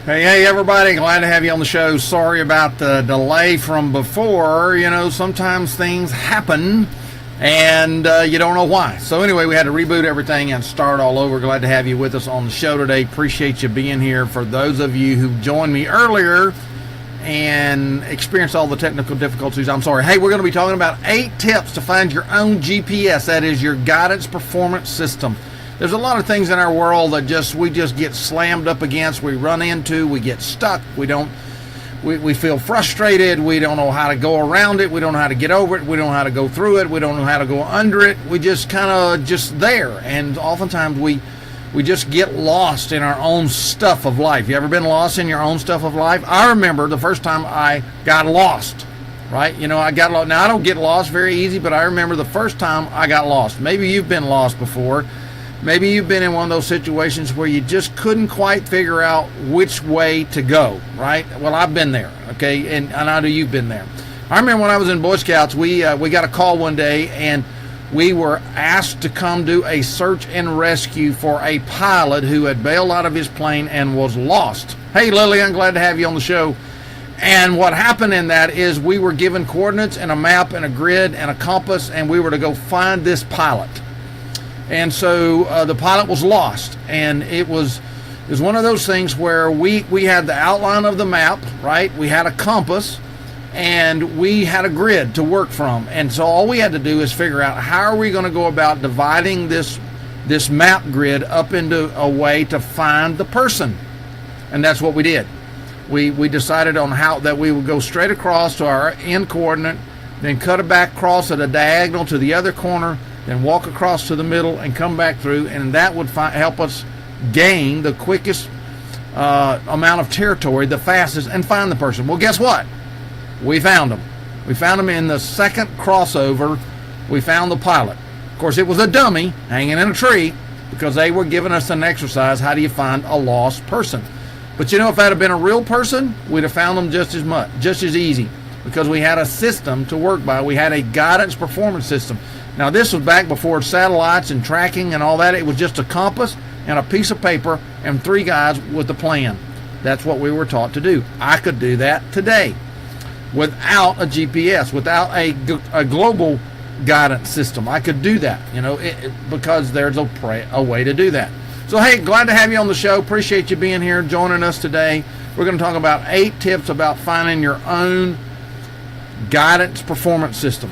Hey everybody, glad to have you on the show. Sorry about the delay from before. You know, sometimes things happen and you don't know why. So anyway, we had to reboot everything and start all over. Glad to have you with us on the show today. Appreciate you being here. For those of you who joined me earlier and experienced all the technical difficulties, I'm sorry. Hey, we're going to be talking about 8 tips to find your own GPS. That is your guidance performance system. There's a lot of things in our world that we just get slammed up against, we run into, we get stuck, we feel frustrated, we don't know how to go around it, we don't know how to get over it, we don't know how to go through it, we don't know how to go under it, we just kind of just there, and oftentimes we just get lost in our own stuff of life. You ever been lost in your own stuff of life? I remember the first time I got lost, right? You know, I got lost. Now, I don't get lost very easy, but I remember the first time I got lost. Maybe you've been lost before. Maybe you've been in one of those situations where you just couldn't quite figure out which way to go, right? Well, I've been there, okay, and I know you've been there. I remember when I was in Boy Scouts, we got a call one day, and we were asked to come do a search and rescue for a pilot who had bailed out of his plane and was lost. Hey, Lillian, glad to have you on the show. And what happened in that is we were given coordinates and a map and a grid and a compass, and we were to go find this pilot. And so the pilot was lost, and it was one of those things where we had the outline of the map, right? We had a compass, and we had a grid to work from. And so all we had to do is figure out how are we going to go about dividing this map grid up into a way to find the person. And that's what we did. We decided on how that we would go straight across to our end coordinate, then cut it back across at a diagonal to the other corner, then walk across to the middle and come back through, and that would help us gain the quickest amount of territory, the fastest, and find the person. Well, guess what? We found them. We found them in the second crossover. We found the pilot. Of course, it was a dummy hanging in a tree because they were giving us an exercise, how do you find a lost person? But you know, if that had been a real person, we'd have found them just as easy, because we had a system to work by. We had a guidance performance system. Now, this was back before satellites and tracking and all that. It was just a compass and a piece of paper and 3 guys with a plan. That's what we were taught to do. I could do that today without a GPS, without a global guidance system. I could do that, you know, because there's a way to do that. So, hey, glad to have you on the show. Appreciate you being here, joining us today. We're going to talk about 8 tips about finding your own guidance performance system.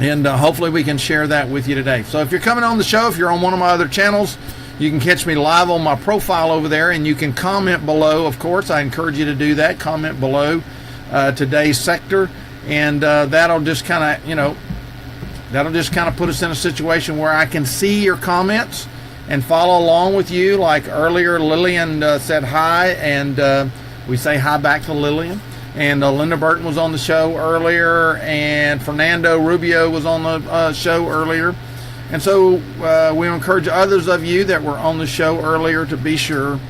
And hopefully we can share that with you today. So if you're coming on the show, if you're on one of my other channels, you can catch me live on my profile over there, and you can comment below. Of course, I encourage you to do that. Comment below today's sector, and that'll just kind of, you know, put us in a situation where I can see your comments and follow along with you. Like earlier, Lillian said hi, and we say hi back to Lillian. And Linda Burton was on the show earlier, and Fernando Rubio was on the show earlier. And so we encourage others of you that were on the show earlier to be sure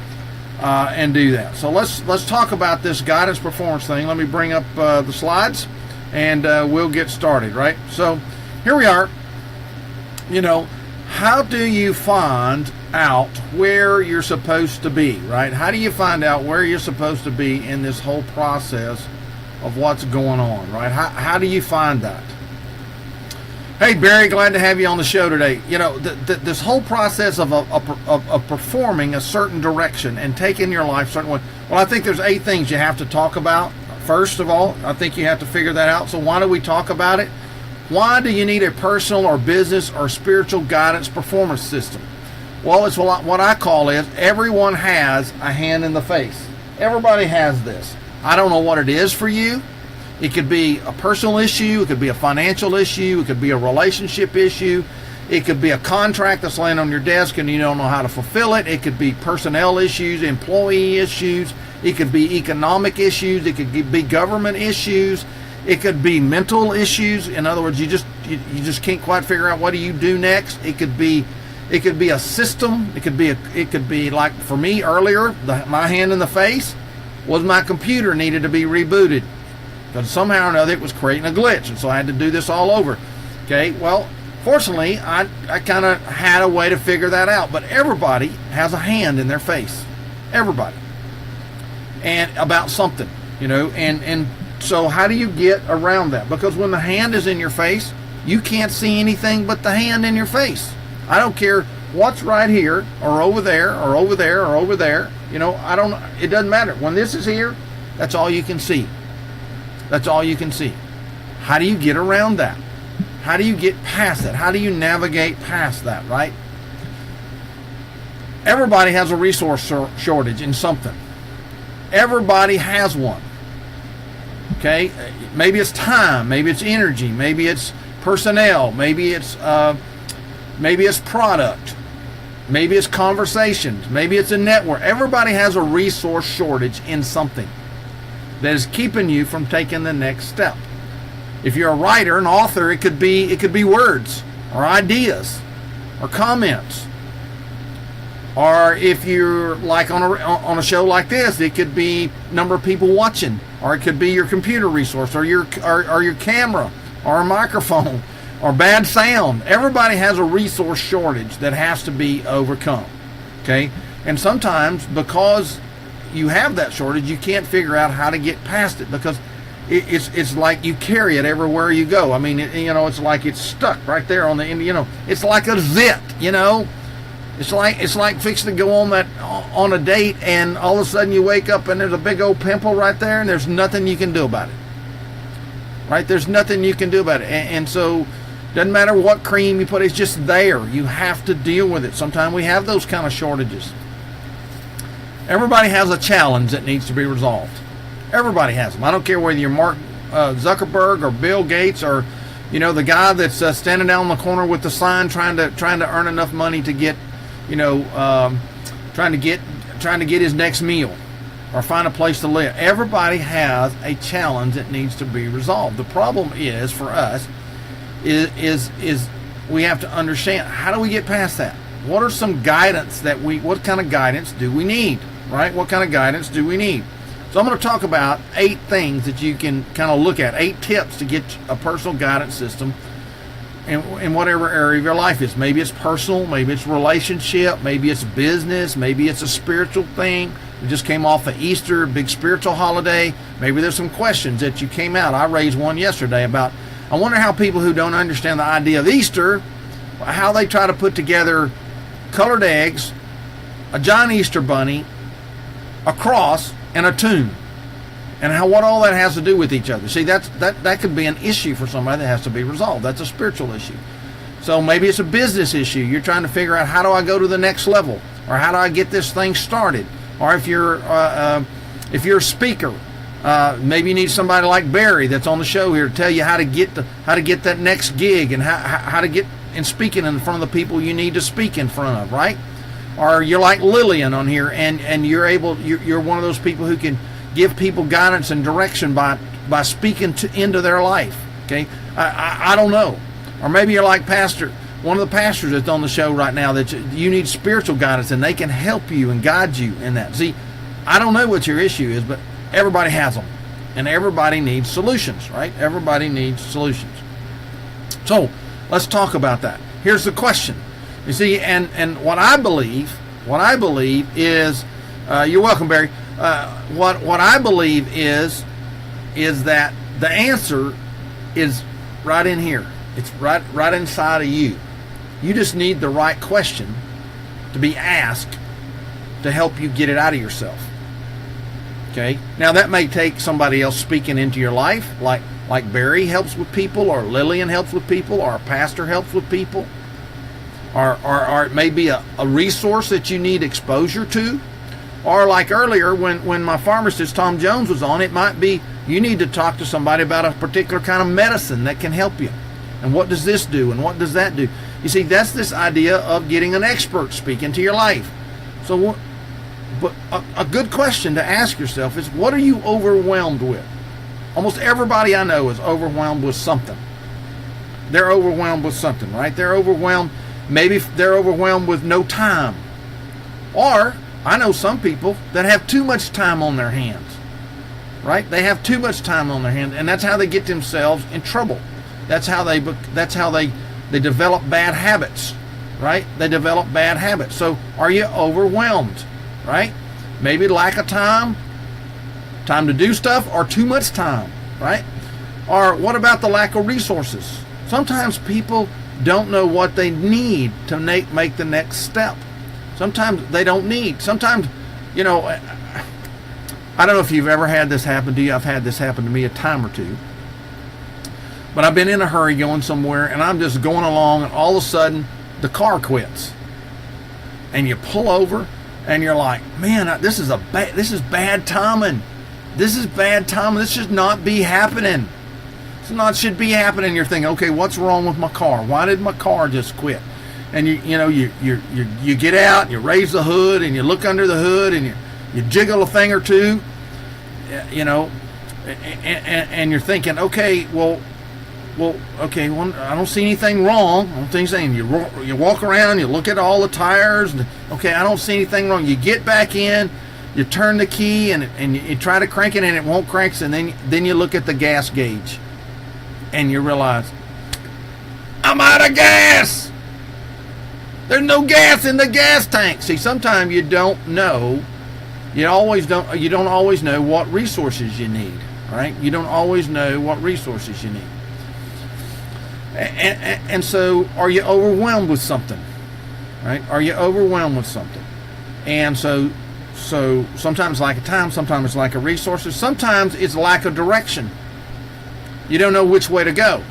and do that. So let's talk about this guidance performance thing. Let me bring up the slides, and we'll get started, right? So here we are. You know, how do you find out where you're supposed to be, right? How do you find out where you're supposed to be in this whole process of what's going on, right? How do you find that? Hey, Barry, glad to have you on the show today. You know, this whole process of performing a certain direction and taking your life a certain way. Well, I think there's 8 things you have to talk about. First of all, I think you have to figure that out. So why do we talk about it? Why do you need a personal or business or spiritual guidance performance system? Well, it's what I call is everyone has a hand in the face. Everybody has this. I don't know what it is for you. It could be a personal issue. It could be a financial issue. It could be a relationship issue. It could be a contract that's laying on your desk and you don't know how to fulfill it. It could be personnel issues, employee issues. It could be economic issues. It could be government issues. It could be mental issues. In other words, you just can't quite figure out what do you do next. It could be a system. It could be like for me earlier, my hand in the face was my computer needed to be rebooted because somehow or another it was creating a glitch, and so I had to do this all over. Okay, well, fortunately, I kind of had a way to figure that out. But everybody has a hand in their face, everybody, and about something, and so how do you get around that? Because when the hand is in your face, you can't see anything but the hand in your face. I don't care what's right here or over there or over there or over there. It doesn't matter. When this is here, that's all you can see. That's all you can see. How do you get around that? How do you get past that? How do you navigate past that, right? Everybody has a resource shortage in something. Everybody has one. Okay? Maybe it's time, maybe it's energy, maybe it's personnel, maybe it's product, maybe it's conversations, maybe it's a network. Everybody has a resource shortage in something that is keeping you from taking the next step. If you're a writer, an author, it could be words or ideas or comments. Or if you're like on a show like this, it could be number of people watching, or it could be your computer resource, or your camera, or a microphone, or bad sound. Everybody has a resource shortage that has to be overcome. Okay, and sometimes because you have that shortage, you can't figure out how to get past it because it's like you carry it everywhere you go. I mean, it's like it's stuck right there on the end. It's like a zit. It's like fixing to go on a date, and all of a sudden you wake up and there's a big old pimple right there, and there's nothing you can do about it. Right? There's nothing you can do about it, and so doesn't matter what cream you put, it's just there. You have to deal with it. Sometimes we have those kind of shortages. Everybody has a challenge that needs to be resolved. Everybody has them. I don't care whether you're Mark Zuckerberg or Bill Gates or the guy that's standing down on the corner with the sign trying to earn enough money to get trying to get his next meal or find a place to live. Everybody has a challenge that needs to be resolved. The problem is for us is we have to understand, how do we get past that? What are some guidance what kind of guidance do we need, right? What kind of guidance do we need? So I'm going to talk about 8 things that you can kind of look at, 8 tips to get a personal guidance system in whatever area of your life is. Maybe it's personal, maybe it's relationship, maybe it's business, maybe it's a spiritual thing. We just came off of Easter, big spiritual holiday. Maybe there's some questions that you came out. I raised one yesterday about, I wonder how people who don't understand the idea of Easter, how they try to put together colored eggs, a giant Easter bunny, a cross, and a tomb, and what all that has to do with each other. See, that could be an issue for somebody that has to be resolved. That's a spiritual issue. So maybe it's a business issue. You're trying to figure out, how do I go to the next level, or how do I get this thing started? Or if you're a speaker, maybe you need somebody like Barry that's on the show here to tell you how to get that next gig, and how to get in speaking in front of the people you need to speak in front of, right? Or you're like Lillian on here, and you're one of those people who can give people guidance and direction by speaking into their life. Okay, I don't know. Or maybe you're like one of the pastors that's on the show right now, that you need spiritual guidance, and they can help you and guide you in that. See, I don't know what your issue is, but everybody has them, and everybody needs solutions, right? Everybody needs solutions. So let's talk about that. Here's the question. You see, and what I believe is, you're welcome, Barry. What I believe is that the answer is right in here. It's right inside of you. You just need the right question to be asked to help you get it out of yourself. Okay? Now that may take somebody else speaking into your life, like Barry helps with people, or Lillian helps with people, or a pastor helps with people. or it may be a resource that you need exposure to. Or like earlier when my pharmacist Tom Jones was on, it might be you need to talk to somebody about a particular kind of medicine that can help you. And what does this do? And what does that do? You see, that's this idea of getting an expert speak into your life. So, but a good question to ask yourself is, what are you overwhelmed with? Almost everybody I know is overwhelmed with something. They're overwhelmed with something, right? They're overwhelmed. Maybe they're overwhelmed with no time. Or I know some people that have too much time on their hands, right? They have too much time on their hands, and that's how they get themselves in trouble. That's how they develop bad habits, right? They develop bad habits. So are you overwhelmed, right? Maybe lack of time to do stuff, or too much time, right? Or what about the lack of resources? Sometimes people don't know what they need to make the next step. Sometimes they don't need. Sometimes, I don't know if you've ever had this happen to you. I've had this happen to me a time or two. But I've been in a hurry going somewhere, and I'm just going along, and all of a sudden, the car quits. And you pull over, and you're like, man, this is bad timing. This is bad timing. This should not be happening. Should be happening. You're thinking, okay, what's wrong with my car? Why did my car just quit? And you get out, and you raise the hood, and you look under the hood, and you jiggle a thing or two, and you're thinking, okay, I don't see anything wrong. I don't think anything. You walk around, you look at all the tires, and okay, I don't see anything wrong. You get back in, you turn the key, and you try to crank it, and it won't crank. And then you look at the gas gauge, and you realize, I'm out of gas. There's no gas in the gas tank. See, sometimes you don't know. You don't always know what resources you need, right? You don't always know what resources you need. And so, are you overwhelmed with something, right? Are you overwhelmed with something? And so sometimes lack of time, sometimes it's lack of resources, sometimes it's lack of direction. You don't know which way to go.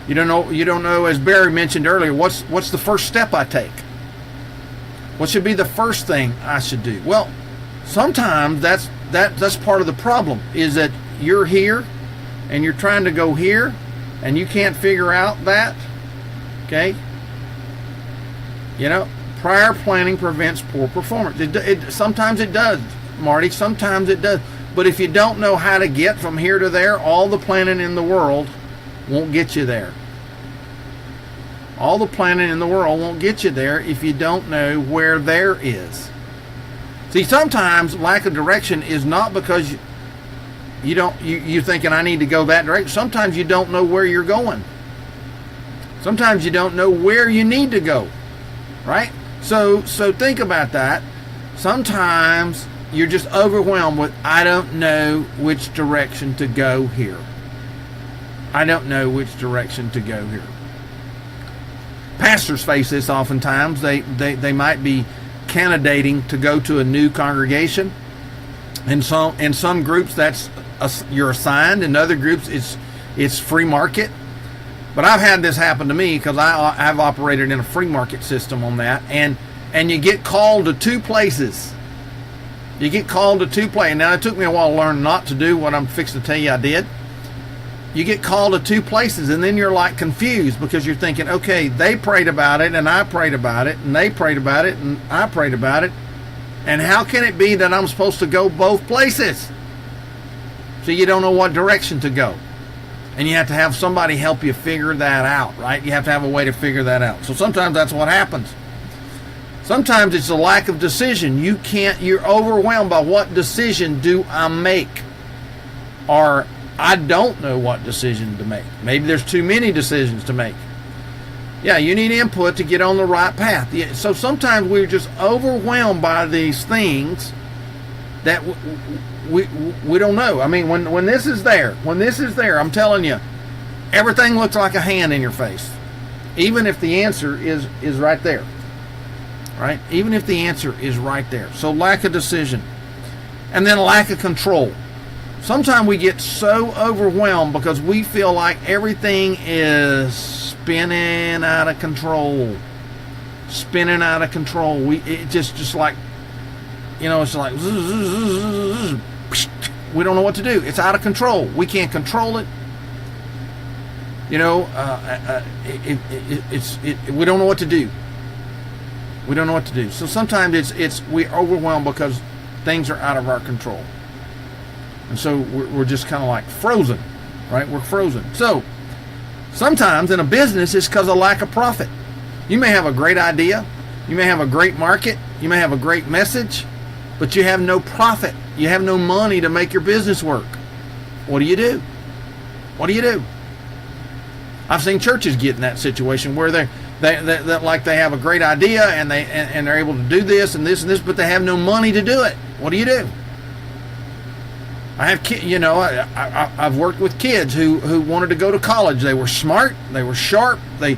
You don't know, as Barry mentioned earlier, what's the first step I take? What should be the first thing I should do? Well, sometimes that's part of the problem, is that you're here and you're trying to go here and you can't figure out that. Okay? Prior planning prevents poor performance. Sometimes it does, Marty. Sometimes it does. But if you don't know how to get from here to there, all the planning in the world won't get you there. All the planning in the world won't get you there if you don't know where there is. See, sometimes lack of direction is not because you're thinking I need to go that direction. Sometimes you don't know where you're going. Sometimes you don't know where you need to go, right? So think about that. Sometimes you're just overwhelmed with, I don't know which direction to go here. I don't know which direction to go here. Pastors face this oftentimes. They might be candidating to go to a new congregation. In some groups you're assigned. In other groups it's free market. But I've had this happen to me because I've operated in a free market system on that. And you get called to two places. You get called to two places. Now, it took me a while to learn not to do what I'm fixing to tell you I did. You get called to two places, and then you're like confused because you're thinking, okay, they prayed about it, and I prayed about it, and they prayed about it, and I prayed about it. And how can it be that I'm supposed to go both places? So you don't know what direction to go. And you have to have somebody help you figure that out, right? You have to have a way to figure that out. So sometimes that's what happens. Sometimes it's a lack of decision. You're overwhelmed by what decision do I make? Or I don't know what decision to make. Maybe there's too many decisions to make. Yeah, you need input to get on the right path. Yeah, so sometimes we're just overwhelmed by these things that we don't know. I mean, when this is there, I'm telling you, everything looks like a hand in your face. Even if the answer is right there. Right? Even if the answer is right there. So lack of decision. And then lack of control. Sometimes we get so overwhelmed because we feel like everything is spinning out of control. Spinning out of control. It just like, it's like, we don't know what to do. It's out of control. We can't control it. We don't know what to do. We don't know what to do. So sometimes we're overwhelmed because things are out of our control. And so we're just kind of like frozen, right? We're frozen. So sometimes in a business, it's because of lack of profit. You may have a great idea. You may have a great market. You may have a great message, but you have no profit. You have no money to make your business work. What do you do? What do you do? I've seen churches get in that situation where they like they have a great idea and they're able to do this and this and this, but they have no money to do it. What do you do? I have I've worked with kids who wanted to go to college. They were smart, they were sharp, they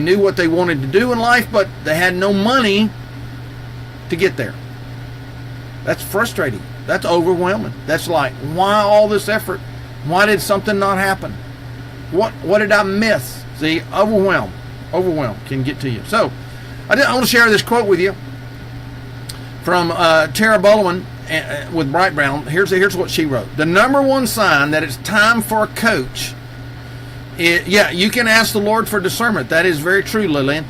knew what they wanted to do in life, but they had no money to get there. That's frustrating. That's overwhelming. That's like, why all this effort? Why did something not happen? What did I miss? See, overwhelm can get to you. So I want to share this quote with you from Tara Bullman with Bright Brown. Here's what she wrote. The number one sign that it's time for a coach is, you can ask the Lord for discernment. That is very true, Lillian,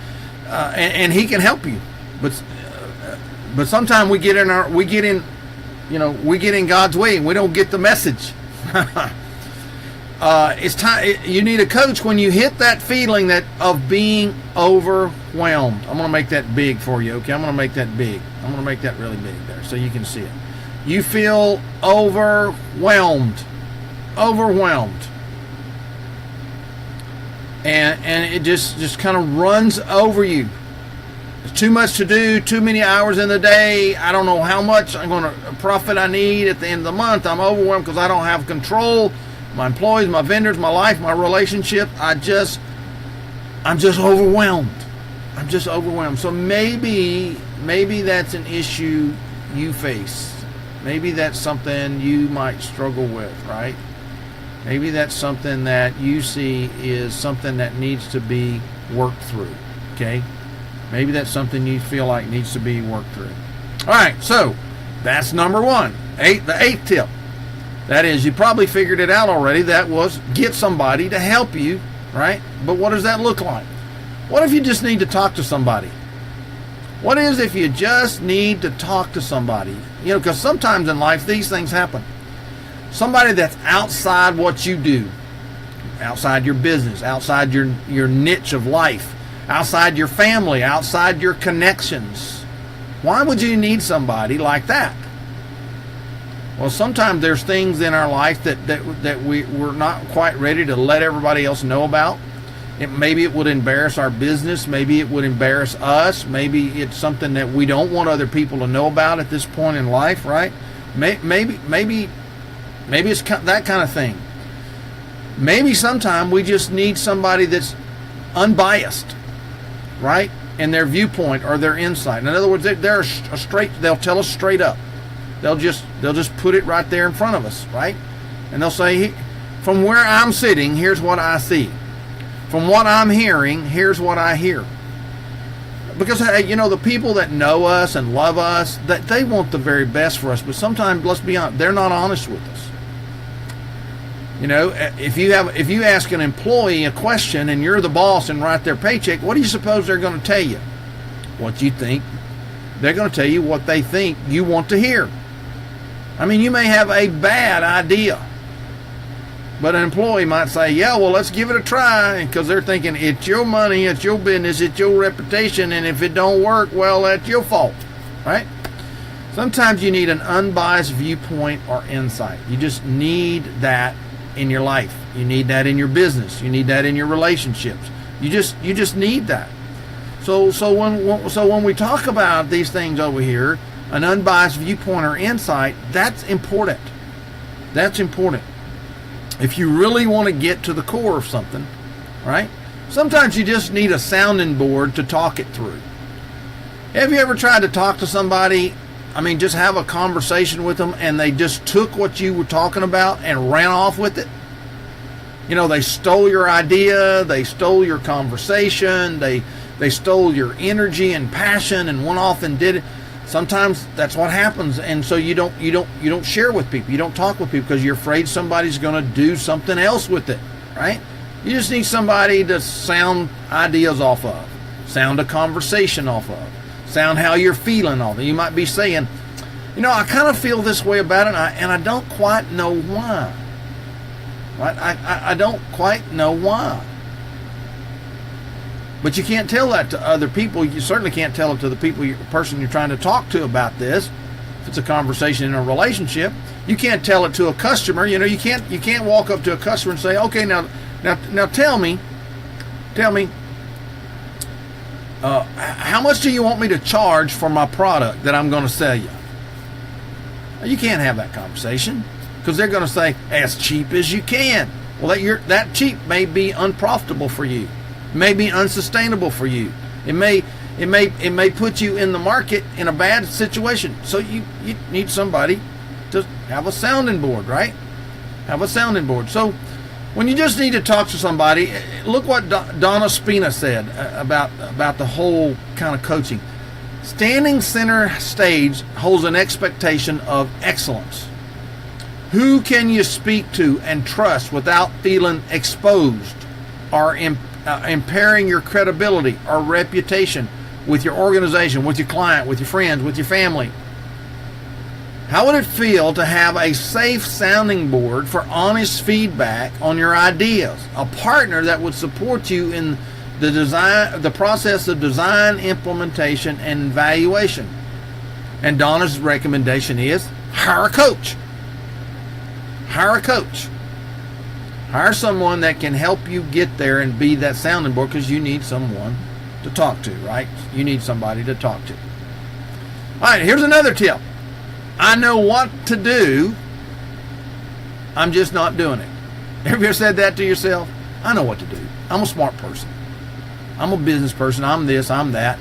and He can help you. But sometimes we get in God's way and we don't get the message. It's time. You need a coach when you hit that feeling of being overwhelmed. I'm going to make that big for you, okay? I'm going to make that big. I'm going to make that really big there so you can see it. You feel overwhelmed. And it just kind of runs over you. There's too much to do, too many hours in the day. I don't know how much profit I need at the end of the month. I'm overwhelmed because I don't have control. My employees, my vendors, my life, my relationship. I'm just overwhelmed. I'm just overwhelmed. So maybe that's an issue you face. Maybe that's something you might struggle with, right? Maybe that's something that you see is something that needs to be worked through, okay? Maybe that's something you feel like needs to be worked through. All right, so that's number one. The eighth tip. That is, you probably figured it out already. That was get somebody to help you, right? But what does that look like? What if you just need to talk to somebody? What is if you just need to talk to somebody? Because sometimes in life these things happen. Somebody that's outside what you do, outside your business, outside your niche of life, outside your family, outside your connections. Why would you need somebody like that? Well, sometimes there's things in our life that we're not quite ready to let everybody else know about. Maybe it would embarrass our business. Maybe it would embarrass us. Maybe it's something that we don't want other people to know about at this point in life, right? Maybe it's that kind of thing. Maybe sometime we just need somebody that's unbiased, right, in their viewpoint or their insight. In other words, they'll tell us straight up. They'll just put it right there in front of us, right? And they'll say, from where I'm sitting, here's what I see. From what I'm hearing, here's what I hear. Because, the people that know us and love us, that they want the very best for us. But sometimes, let's be honest, they're not honest with us. If you ask an employee a question and you're the boss and write their paycheck, what do you suppose they're going to tell you? What you think? They're going to tell you what they think you want to hear. You may have a bad idea, but an employee might say, yeah, well, let's give it a try, because they're thinking it's your money, it's your business, it's your reputation, and if it don't work, well, that's your fault, right? Sometimes you need an unbiased viewpoint or insight. You just need that in your life. You need that in your business. You need that in your relationships. You just need that. So when we talk about these things over here, an unbiased viewpoint or insight, that's important. That's important. If you really want to get to the core of something, right? Sometimes you just need a sounding board to talk it through. Have you ever tried to talk to somebody, just have a conversation with them, and they just took what you were talking about and ran off with it? They stole your idea, they stole your conversation, they stole your energy and passion and went off and did it. Sometimes that's what happens, and so you don't share with people, you don't talk with people because you're afraid somebody's going to do something else with it, right? You just need somebody to sound ideas off of, sound a conversation off of, sound how you're feeling off of. You might be saying, I kind of feel this way about it, and I don't quite know why. Right? I don't quite know why. But you can't tell that to other people. You certainly can't tell it to the person you're trying to talk to about this. If it's a conversation in a relationship, you can't tell it to a customer. You can't walk up to a customer and say, okay, now tell me, how much do you want me to charge for my product that I'm going to sell you? You can't have that conversation because they're going to say as cheap as you can. Well, that cheap may be unprofitable for you. It may be unsustainable for you. It may put you in the market in a bad situation. So you need somebody to have a sounding board, right? Have a sounding board. So when you just need to talk to somebody, look what Donna Spina said about the whole kind of coaching. Standing center stage holds an expectation of excellence. Who can you speak to and trust without feeling exposed or impairing your credibility or reputation with your organization, with your client, with your friends, with your family? How would it feel to have a safe sounding board for honest feedback on your ideas? A partner that would support you in the process of design, implementation, and evaluation. And Donna's recommendation is hire a coach. Hire a coach. Hire someone that can help you get there and be that sounding board, because you need someone to talk to, right? You need somebody to talk to. All right, here's another tip. I know what to do, I'm just not doing it. Have you ever said that to yourself? I know what to do. I'm a smart person. I'm a business person. I'm this, I'm that.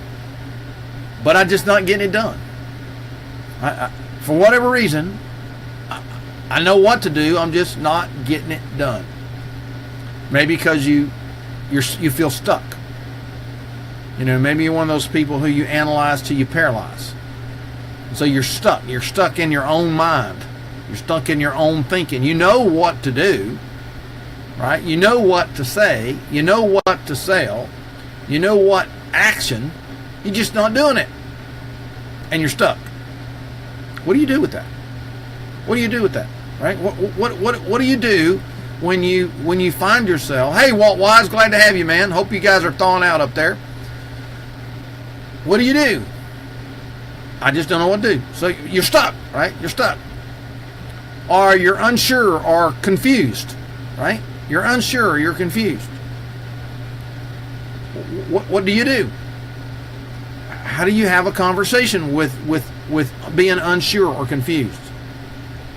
But I'm just not getting it done. For whatever reason, I know what to do, I'm just not getting it done. Maybe because you feel stuck. Maybe you're one of those people who you analyze till you paralyze. So you're stuck. You're stuck in your own mind. You're stuck in your own thinking. You know what to do, right? You know what to say. You know what to sell. You know what action. You're just not doing it. And you're stuck. What do you do with that? What do you do with that? Right? What do you do when you find yourself, hey, Walt Wise, glad to have you, man. Hope you guys are thawing out up there. What do you do? I just don't know what to do. So you're stuck, right? You're stuck. Or you're unsure or confused, right? You're unsure or you're confused. What do you do? How do you have a conversation with being unsure or confused?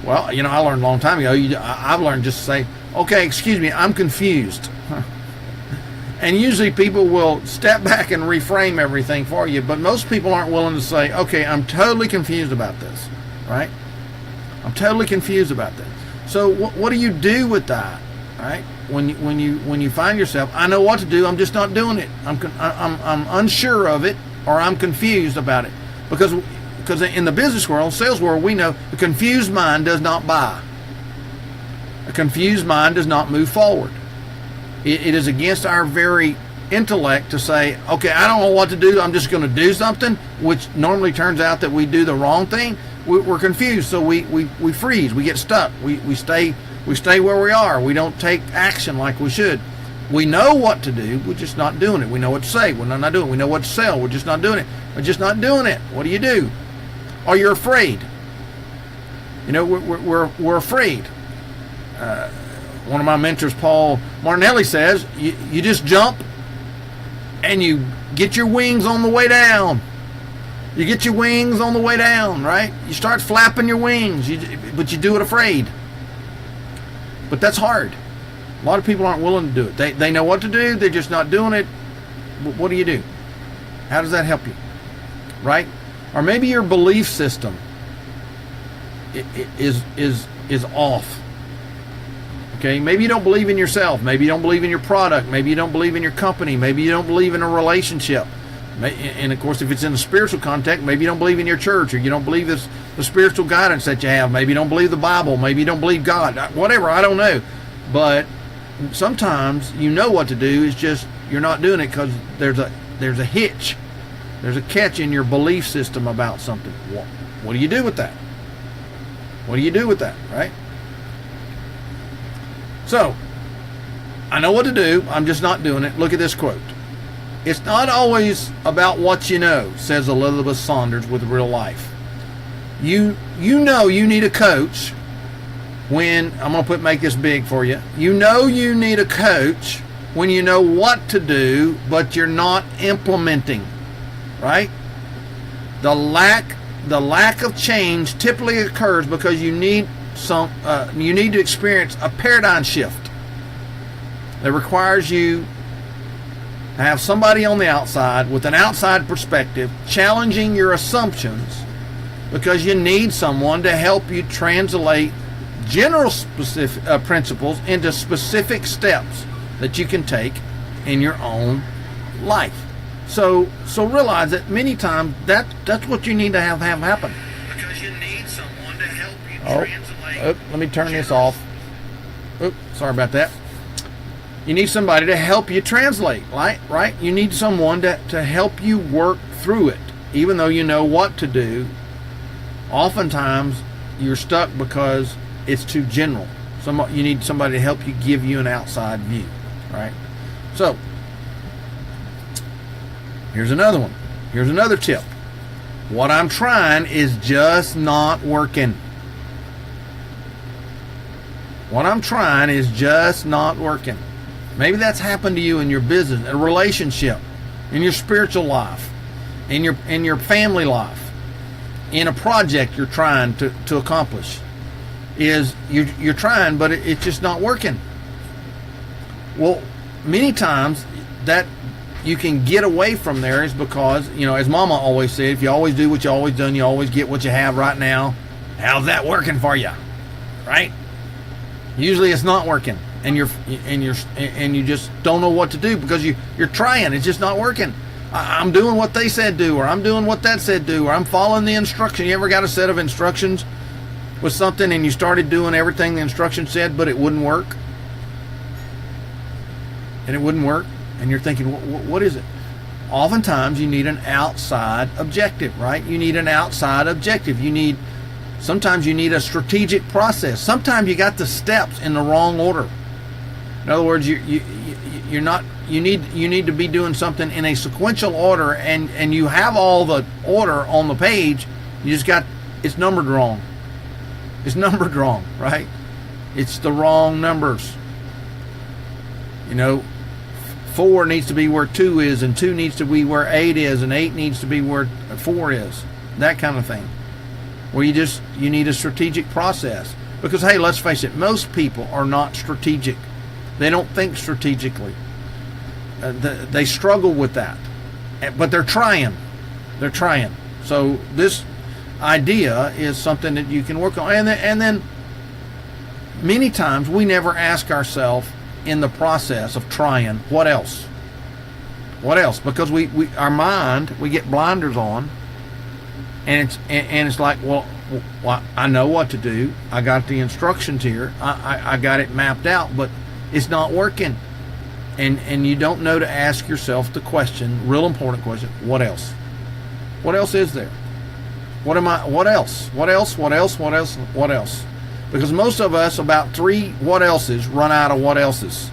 Well, I learned a long time ago, I've learned just to say, okay, excuse me, I'm confused. And usually people will step back and reframe everything for you, but most people aren't willing to say, okay, I'm totally confused about this, right? I'm totally confused about this. So what do you do with that, right? When you find yourself, I know what to do, I'm just not doing it. I'm unsure of it, or I'm confused about it. Because in the business world, sales world, we know a confused mind does not buy. A confused mind does not move forward. It is against our very intellect to say, okay, I don't know what to do, I'm just going to do something, which normally turns out that we do the wrong thing. We're confused, so we freeze, we get stuck, we stay where we are, we don't take action like we should. We know what to do, we're just not doing it. We know what to say, we're not doing it. We know what to sell, we're just not doing it. We're just not doing it. What do? Or you're afraid. We're afraid. One of my mentors, Paul Martinelli, says you just jump and you get your wings on the way down. You get your wings on the way down, right? You start flapping your wings, but you do it afraid. But that's hard. A lot of people aren't willing to do it. They know what to do, they're just not doing it. What do you do? How does that help you? Right? Or maybe your belief system is off. Okay, maybe you don't believe in yourself. Maybe you don't believe in your product. Maybe you don't believe in your company. Maybe you don't believe in a relationship. And of course, if it's in a spiritual context, maybe you don't believe in your church, or you don't believe the spiritual guidance that you have. Maybe you don't believe the Bible. Maybe you don't believe God. Whatever, I don't know. But sometimes you know what to do. It's just you're not doing it because there's a hitch. There's a catch in your belief system about something. What do you do with that? What do you do with that, right? So, I know what to do. I'm just not doing it. Look at this quote. It's not always about what you know, says Elizabeth Saunders with Real Life. You know you need a coach when, I'm going to make this big for you. You know you need a coach when you know what to do, but you're not implementing, right? The lack of change typically occurs because you need to experience a paradigm shift that requires you to have somebody on the outside with an outside perspective challenging your assumptions, because you need someone to help you translate general specific principles into specific steps that you can take in your own life. So realize that many times that's what you need to have happen. Because you need someone to help you translate. Let me turn this off. Sorry about that. You need somebody to help you translate, right? You need someone to help you work through it. Even though you know what to do, oftentimes you're stuck because it's too general. You need somebody to help you, give you an outside view, right? So, here's another one. Here's another tip. What I'm trying is just not working. What I'm trying is just not working. Maybe that's happened to you in your business, a relationship, in your spiritual life, in your family life, in a project you're trying to accomplish. You're trying, but it's just not working. Well, many times that you can get away from there is because, as Mama always said, if you always do what you always done, you always get what you have right now. How's that working for you? Right? Usually it's not working, and you just don't know what to do because you're trying. It's just not working. I'm doing what they said do, or I'm doing what that said do, or I'm following the instruction. You ever got a set of instructions with something and you started doing everything the instruction said, but it wouldn't work? And it wouldn't work, and you're thinking, what is it? Oftentimes you need an outside objective, right? You need an outside objective. Sometimes you need a strategic process. Sometimes you got the steps in the wrong order. In other words, you need to be doing something in a sequential order, and you have all the order on the page. It's numbered wrong. It's numbered wrong, right? It's the wrong numbers. 4 needs to be where 2 is, and 2 needs to be where 8 is, and 8 needs to be where 4 is. That kind of thing. Where you need a strategic process. Because, hey, let's face it, most people are not strategic. They don't think strategically. They struggle with that. But they're trying. They're trying. So this idea is something that you can work on. And then many times we never ask ourselves in the process of trying, what else? What else? Because our mind, we get blinders on, and it's like, well, I know what to do. I got the instructions here. I got it mapped out, but it's not working. And you don't know to ask yourself the question, real important question, what else? What else is there? What else? What else? What else? What else? What else? Because most of us, about 3 what else's, run out of what else's.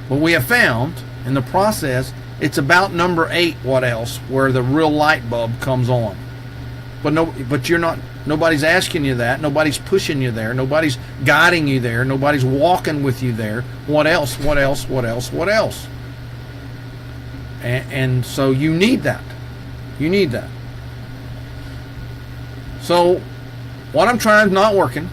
But we have found in the process, it's about number 8 what else, where the real light bulb comes on. But nobody's asking you that. Nobody's pushing you there. Nobody's guiding you there. Nobody's walking with you there. What else? What else? What else? What else? And so you need that. You need that. So what I'm trying is not working.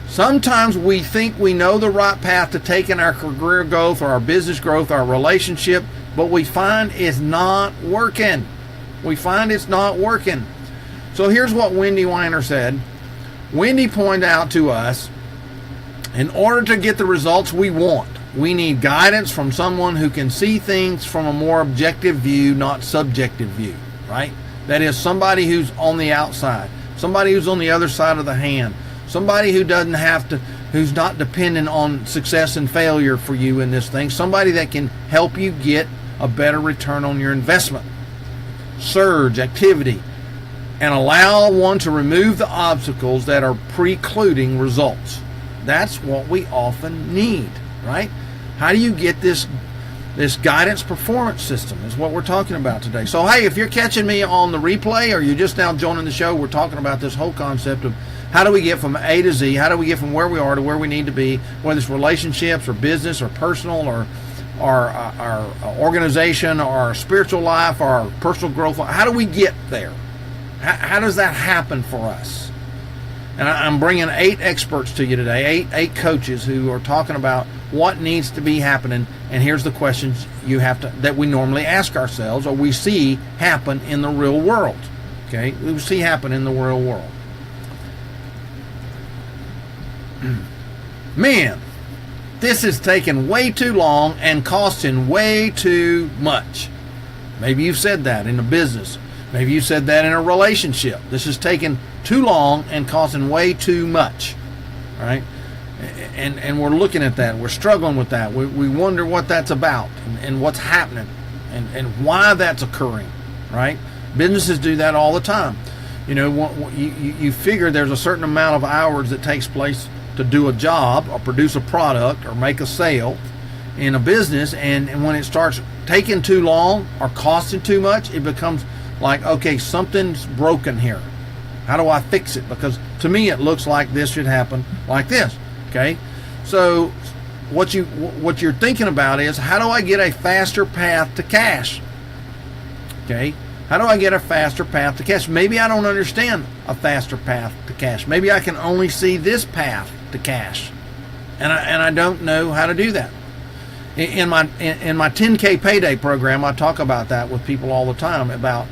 Sometimes we think we know the right path to take in our career growth or our business growth, our relationship, but we find it's not working. We find it's not working. So here's what Wendy Weiner said. Wendy pointed out to us In order to get the results we want, we need guidance from someone who can see things from a more objective view, not subjective view, right? That is, somebody who's on the outside, somebody who's on the other side of the hand, somebody who doesn't have to, who's not dependent on success and failure for you in this thing, somebody that can help you get a better return on your investment. Surge activity and allow one to remove the obstacles that are precluding results. That's what we often need, right? How do you get this guidance performance system is what we're talking about today. So, hey, if you're catching me on the replay or you're just now joining the show, we're talking about this whole concept of how do we get from A to Z, how do we get from where we are to where we need to be, whether it's relationships or business or personal or our organization or our spiritual life or our personal growth. How do we get there? How does that happen for us? And I'm bringing 8 experts to you today, eight coaches who are talking about what needs to be happening. And here's the questions you have to, that we normally ask ourselves or we see happen in the real world. Okay, we see happen in the real world. Man, this is taking way too long and costing way too much. Maybe you've said that in a business. Maybe you said that in a relationship. This is taking too long and costing way too much, right? And we're looking at that. We're struggling with that. We wonder what that's about and what's happening and why that's occurring, right? Businesses do that all the time. You know, you figure there's a certain amount of hours that takes place to do a job or produce a product or make a sale in a business, and when it starts taking too long or costing too much, it becomes like, okay, something's broken here. How do I fix it? Because to me, it looks like this should happen like this. Okay, so what you're thinking about is, how do I get a faster path to cash? Okay, how do I get a faster path to cash? Maybe I don't understand a faster path to cash. Maybe I can only see this path to cash, and I don't know how to do that. In my 10K payday program, I talk about that with people all the time about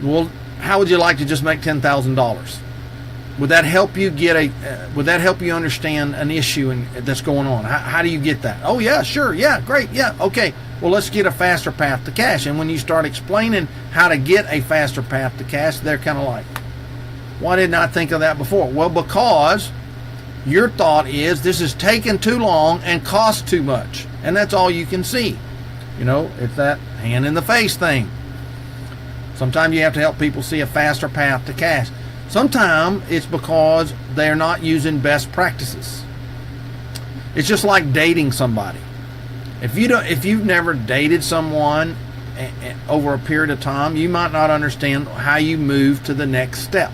well, how would you like to just make $10,000? Would that help you would that help you understand an issue that's going on? How do you get that? Oh yeah, sure, yeah, great, yeah, okay. Well, let's get a faster path to cash. And when you start explaining how to get a faster path to cash, they're kind of like, why didn't I think of that before? Well, because your thought is this is taking too long and costs too much, and that's all you can see. You know, it's that hand in the face thing. Sometimes you have to help people see a faster path to cash. Sometimes it's because they're not using best practices. It's just like dating somebody. If you've never dated someone over a period of time, you might not understand how you move to the next step.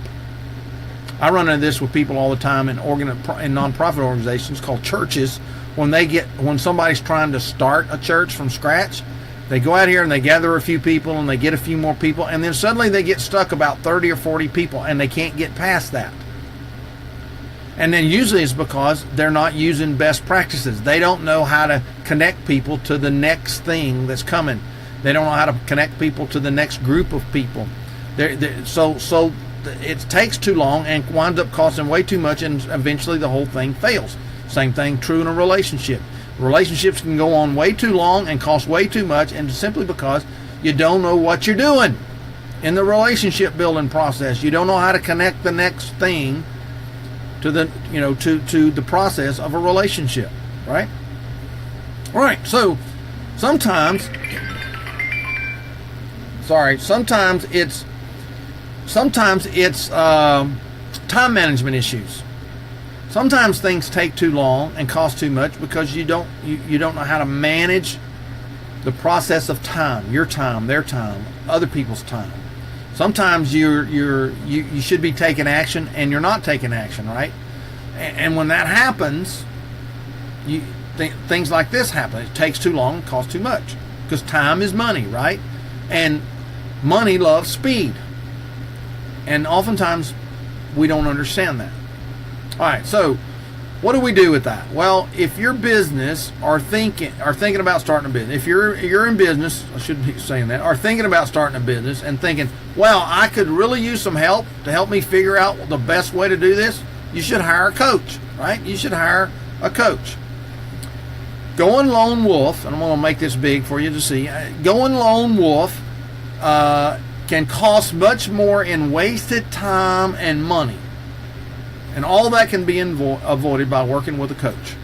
I run into this with people all the time in nonprofit organizations called churches. When somebody's trying to start a church from scratch, they go out here and they gather a few people and they get a few more people, and then suddenly they get stuck about 30 or 40 people and they can't get past that. And then usually it's because they're not using best practices. They don't know how to connect people to the next thing that's coming. They don't know how to connect people to the next group of people. So it takes too long and winds up costing way too much, and eventually the whole thing fails. Same thing true in a relationship. Relationships can go on way too long and cost way too much, and simply because you don't know what you're doing in the relationship building process. You don't know how to connect the next thing to the process of a relationship, right? Right. So sometimes it's time management issues. Sometimes things take too long and cost too much because you don't know how to manage the process of time, your time, their time, other people's time. Sometimes you should be taking action and you're not taking action, right? And when that happens, things like this happen. It takes too long and costs too much because time is money, right? And money loves speed. And oftentimes we don't understand that. All right, so what do we do with that? Well, if your business are thinking about starting a business, if you're in business, I shouldn't be saying that, are thinking about starting a business and thinking, well, I could really use some help to help me figure out the best way to do this. you should hire a coach, right? You should hire a coach. Going lone wolf, and I'm going to make this big for you to see. Going lone wolf can cost much more in wasted time and money. And all that can be avoided by working with a coach.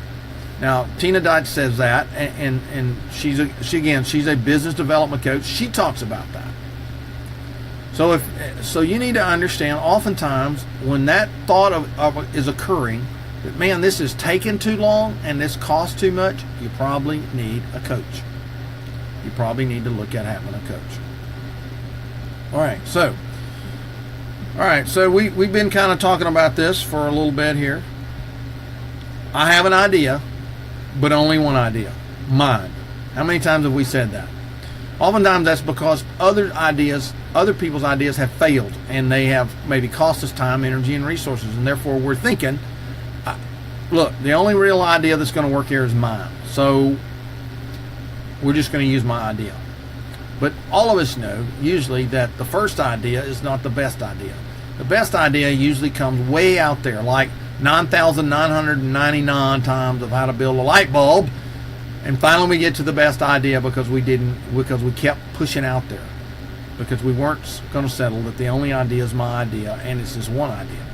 Now, Tina Deitch says that, and she's a business development coach. She talks about that. So you need to understand, oftentimes when that thought is occurring, that man, this is taking too long and this costs too much, you probably need a coach. You probably need to look at having a coach. All right, so we've been kind of talking about this for a little bit here. I have an idea, but only one idea, mine. How many times have we said that? Oftentimes that's because other people's ideas have failed, and they have maybe cost us time, energy, and resources, and therefore we're thinking, look, the only real idea that's going to work here is mine, so we're just going to use my idea. But all of us know usually that the first idea is not the best idea. The best idea usually comes way out there, like 9,999 times of how to build a light bulb, and finally we get to the best idea because we kept pushing out there, because we weren't going to settle that the only idea is my idea and it's just one idea,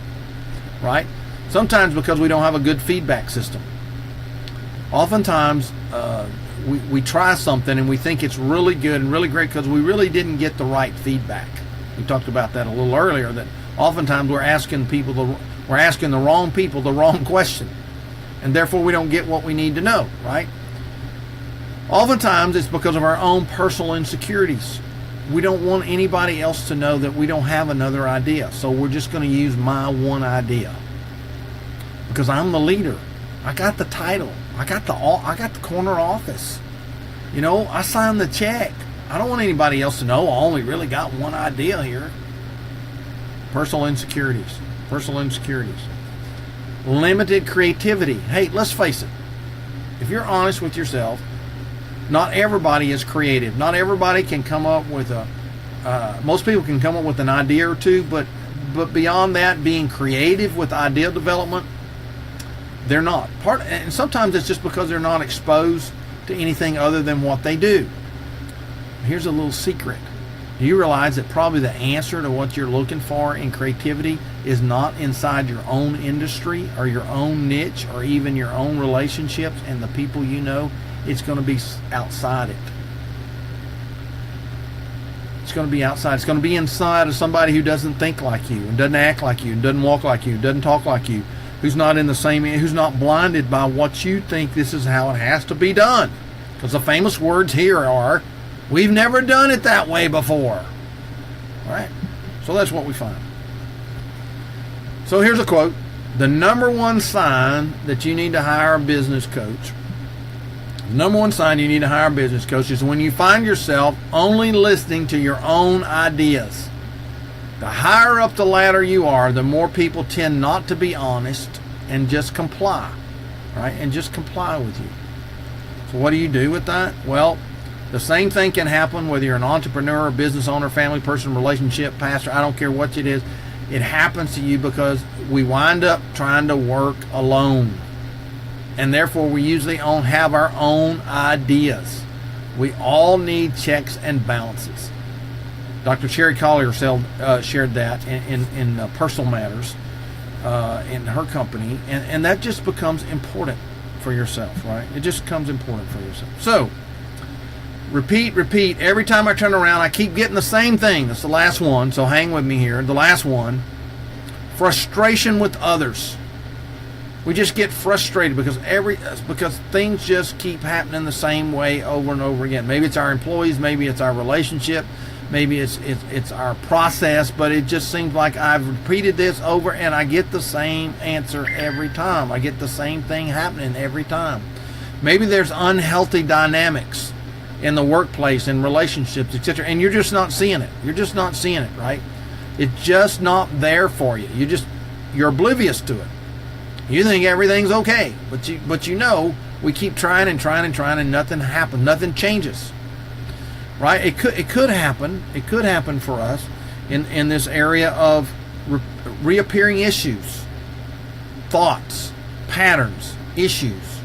right? Sometimes because we don't have a good feedback system. Oftentimes we try something and we think it's really good and really great because we really didn't get the right feedback. We talked about that a little earlier, that oftentimes we're asking the wrong people the wrong question, and therefore we don't get what we need to know, right? Oftentimes it's because of our own personal insecurities. We don't want anybody else to know that we don't have another idea, so we're just going to use my one idea because I'm the leader. I got the title. I got the corner office. You know, I signed the check. I don't want anybody else to know I only really got one idea here. Personal insecurities. Limited creativity. Hey, let's face it. If you're honest with yourself, not everybody is creative. Not everybody can come up with most people can come up with an idea or two, but beyond that, being creative with idea development, they're not. And sometimes it's just because they're not exposed to anything other than what they do. Here's a little secret. Do you realize that probably the answer to what you're looking for in creativity is not inside your own industry or your own niche or even your own relationships and the people you know? It's going to be outside it. It's going to be outside. It's going to be inside of somebody who doesn't think like you and doesn't act like you and doesn't walk like you and doesn't talk like you, who's not blinded by what you think this is how it has to be done. Because the famous words here are, we've never done it that way before. All right? So that's what we find. So here's a quote. The number one sign that you need to hire a business coach, is when you find yourself only listening to your own ideas. The higher up the ladder you are, the more people tend not to be honest and just comply, right? And just comply with you. So what do you do with that? Well, the same thing can happen whether you're an entrepreneur, business owner, family person, relationship, pastor, I don't care what it is. It happens to you because we wind up trying to work alone. And therefore we usually don't have our own ideas. We all need checks and balances. Dr. Sherry Collier shared that in Personal Matters in her company, and that just becomes important for yourself, right? It just becomes important for yourself. So, repeat. Every time I turn around, I keep getting the same thing. That's the last one, so hang with me here. The last one, frustration with others. We just get frustrated because things just keep happening the same way over and over again. Maybe it's our employees, maybe it's our relationship, maybe it's our process, but it just seems like I've repeated this over and I get the same answer every time. I get the same thing happening every time. Maybe there's unhealthy dynamics in the workplace, in relationships, etc., and you're just not seeing it. You're just not seeing it, right? It's just not there for you. You're oblivious to it. You think everything's okay, but you know we keep trying and nothing happens. Nothing changes, right? It could happen. It could happen for us in this area of reappearing issues. thoughts, patterns, issues.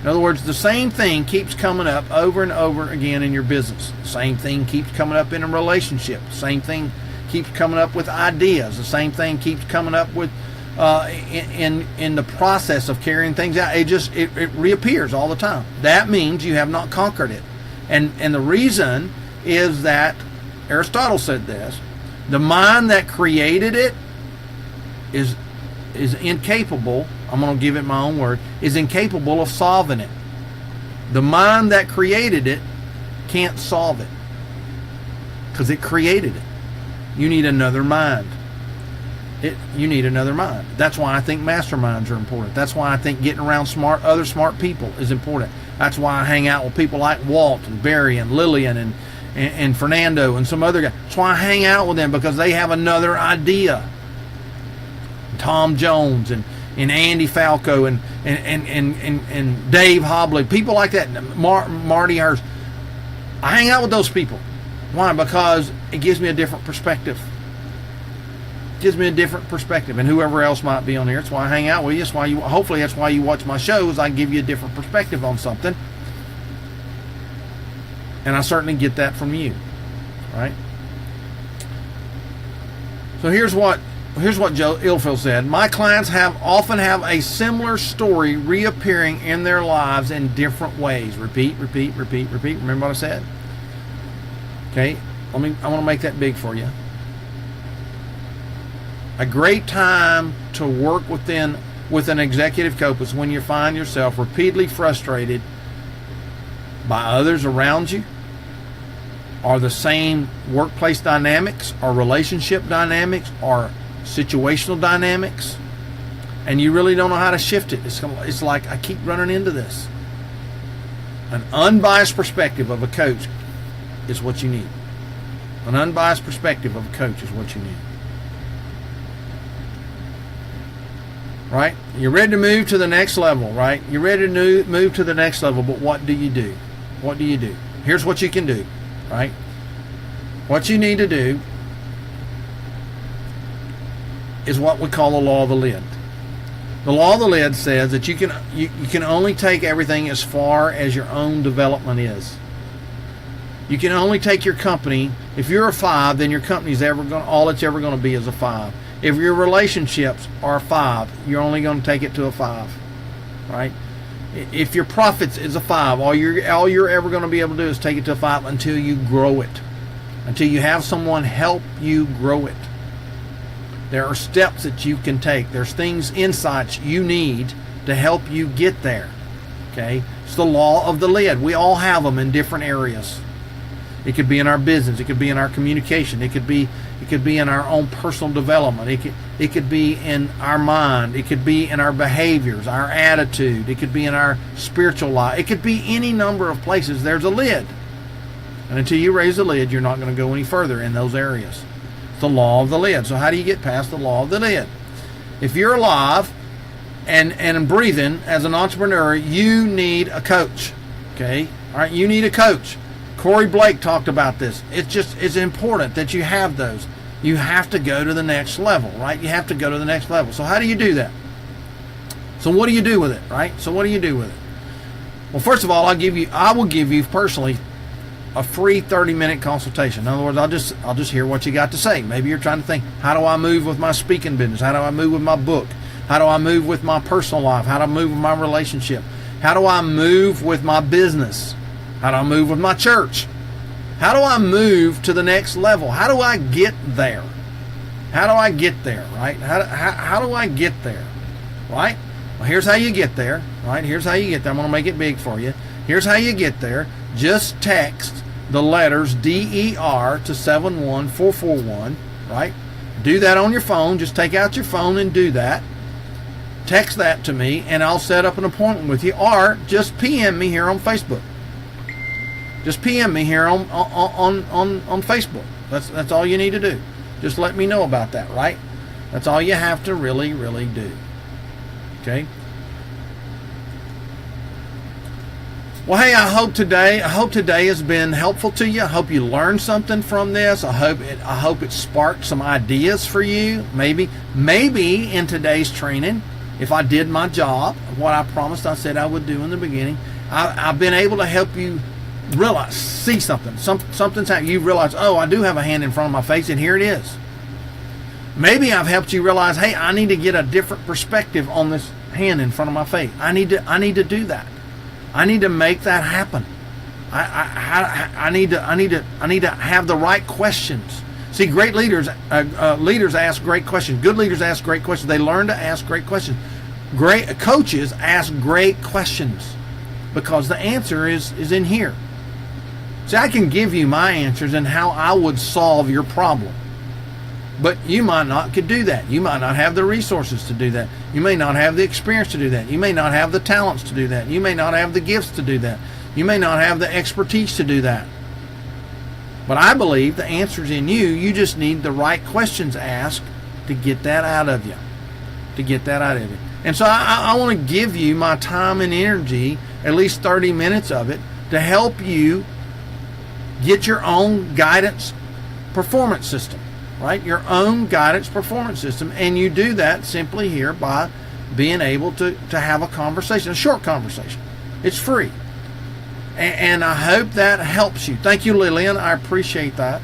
In other words, the same thing keeps coming up over and over again in your business. The same thing keeps coming up in a relationship. The same thing keeps coming up with ideas. The same thing keeps coming up with in the process of carrying things out. It reappears all the time. That means you have not conquered it. And the reason is that Aristotle said this: the mind that created it is incapable. I'm going to give it my own word, is incapable of solving it. The mind that created it can't solve it because it created it. You need another mind. You need another mind. That's why I think masterminds are important. That's why I think getting around other smart people is important. That's why I hang out with people like Walt and Barry and Lillian and Fernando and some other guys. That's why I hang out with them, because they have another idea. Tom Jones and Andy Falco and Dave Hobley, people like that, Marty Hurst. I hang out with those people. Why? Because it gives me a different perspective. It gives me a different perspective, and whoever else might be on here. That's why I hang out with you. That's why hopefully that's why you watch my shows. I give you a different perspective on something, and I certainly get that from you, right? So here's what Joe Ilfield said: my clients often have a similar story reappearing in their lives in different ways. Repeat. Remember what I said? Okay, I want to make that big for you. A great time to work with an executive coach is when you find yourself repeatedly frustrated by others around you, or the same workplace dynamics, or relationship dynamics, or situational dynamics, and you really don't know how to shift it. It's like, I keep running into this. An unbiased perspective of a coach is what you need. An unbiased perspective of a coach is what you need. Right? You're ready to move to the next level, right? You're ready to move to the next level, but what do you do? What do you do? Here's what you can do, right? What you need to do is what we call the law of the lid. The law of the lid says that you can only take everything as far as your own development is. You can only take your company. If you're a 5, then your company's all it's ever going to be is a 5. If your relationships are a 5, you're only going to take it to a 5, right? If your profits is a 5, all you're ever going to be able to do is take it to a 5 until you grow it, until you have someone help you grow it. There are steps that you can take. There's things, insights you need to help you get there. Okay? It's the law of the lid. We all have them in different areas. It could be in our business. It could be in our communication. It could be in our own personal development. It could be in our mind. It could be in our behaviors, our attitude. It could be in our spiritual life. It could be any number of places. There's a lid. And until you raise the lid, you're not going to go any further in those areas. It's the law of the lid. So how do you get past the law of the lid? If you're alive and breathing as an entrepreneur, you need a coach. Okay? All right, you need a coach. Corey Blake talked about this. It's important that you have those. You have to go to the next level, right? You have to go to the next level. So how do you do that? So what do you do with it, right? So what do you do with it? Well, first of all, I will give you personally a free 30-minute consultation. In other words, I'll just hear what you got to say. Maybe you're trying to think, how do I move with my speaking business? How do I move with my book? How do I move with my personal life? How do I move with my relationship? How do I move with my business? How do I move with my church? How do I move to the next level? How do I get there? How do I get there, right? How do I get there, right? Well, here's how you get there, right? Here's how you get there. I'm going to make it big for you. Here's how you get there. Just text the letters DER to 71441, right? Do that on your phone. Just take out your phone and do that. Text that to me, and I'll set up an appointment with you, or just PM me here on Facebook. Just PM me here on Facebook. That's all you need to do. Just let me know about that, right? That's all you have to really do. Okay? Well, hey, I hope today has been helpful to you. I hope you learned something from this. I hope it sparked some ideas for you. Maybe in today's training, if I did my job, what I promised I said I would do in the beginning, I've been able to help you realize, see something. Something's happening. You realize, oh, I do have a hand in front of my face, and here it is. Maybe I've helped you realize, hey, I need to get a different perspective on this hand in front of my face. I need to do that. I need to make that happen. I need to have the right questions. See, great leaders ask great questions. Good leaders ask great questions. They learn to ask great questions. Great coaches ask great questions because the answer is in here. See, I can give you my answers and how I would solve your problem. But you might not could do that. You might not have the resources to do that. You may not have the experience to do that. You may not have the talents to do that. You may not have the gifts to do that. You may not have the expertise to do that. But I believe the answer's in you. You just need the right questions asked to get that out of you. To get that out of you. And so I want to give you my time and energy, at least 30 minutes of it, to help you get your own guidance performance system. Right? Your own guidance performance system. And you do that simply here by being able to have a conversation, a short conversation. It's free. And I hope that helps you. Thank you, Lillian. I appreciate that.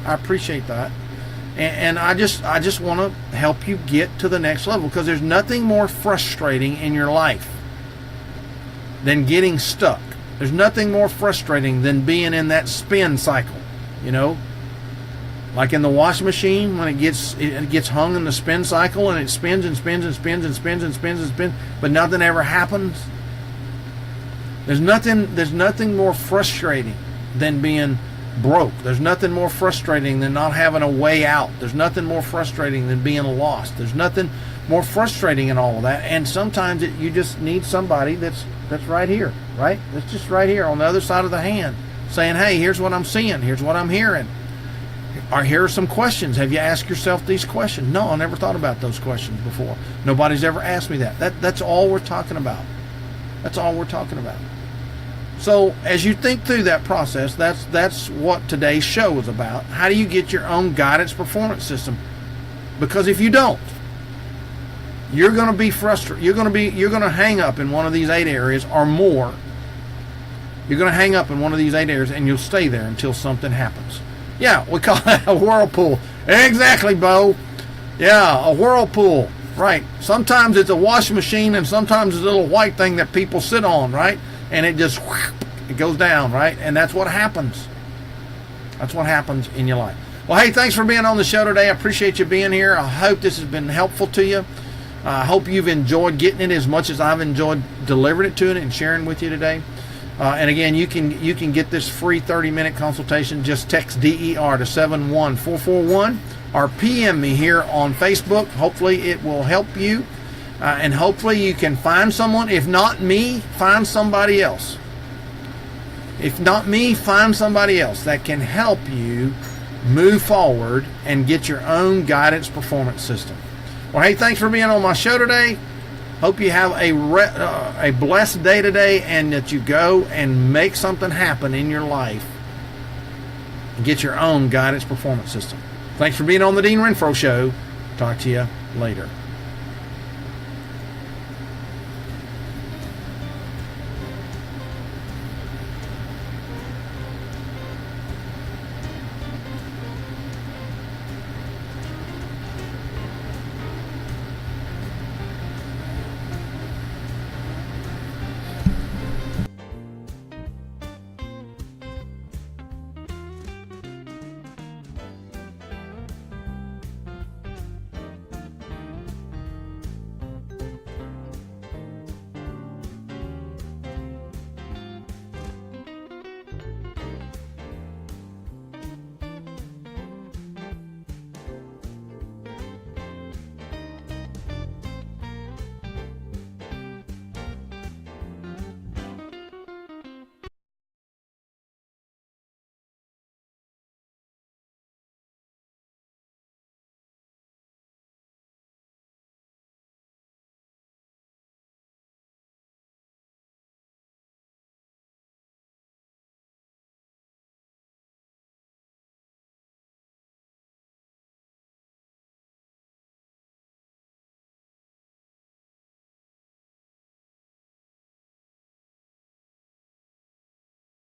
And I just want to help you get to the next level, because there's nothing more frustrating in your life than getting stuck. There's nothing more frustrating than being in that spin cycle, you know? Like in the washing machine, when it gets hung in the spin cycle and it spins and spins and spins and spins and spins and spins, but nothing ever happens. There's nothing more frustrating than being broke. There's nothing more frustrating than not having a way out. There's nothing more frustrating than being lost. There's nothing more frustrating in all of that. And sometimes you just need somebody that's right here, right? That's just right here on the other side of the hand, saying, hey, here's what I'm seeing. Here's what I'm hearing. Or here are some questions. Have you asked yourself these questions? No, I never thought about those questions before. Nobody's ever asked me that. That's all we're talking about. That's all we're talking about. So as you think through that process, that's what today's show is about. How do you get your own guidance performance system? Because if you don't, you're going to be frustrated. You're going to hang up in one of these 8 areas or more. You're going to hang up in one of these 8 areas, and you'll stay there until something happens. Yeah, we call that a whirlpool. Exactly, Bo. Yeah, a whirlpool. Right. Sometimes it's a washing machine, and sometimes it's a little white thing that people sit on, right? And it just, it goes down, right? And that's what happens. That's what happens in your life. Well, hey, thanks for being on the show today. I appreciate you being here. I hope this has been helpful to you. I hope you've enjoyed getting it as much as I've enjoyed delivering it to you and sharing with you today. And again, you can get this free 30-minute consultation. Just text DER to 71441 or PM me here on Facebook. Hopefully it will help you. And hopefully you can find someone. If not me, find somebody else. If not me, find somebody else that can help you move forward and get your own guidance performance system. Well, hey, thanks for being on my show today. Hope you have a blessed day today, and that you go and make something happen in your life and get your own guidance performance system. Thanks for being on the Dean Renfro Show. Talk to you later.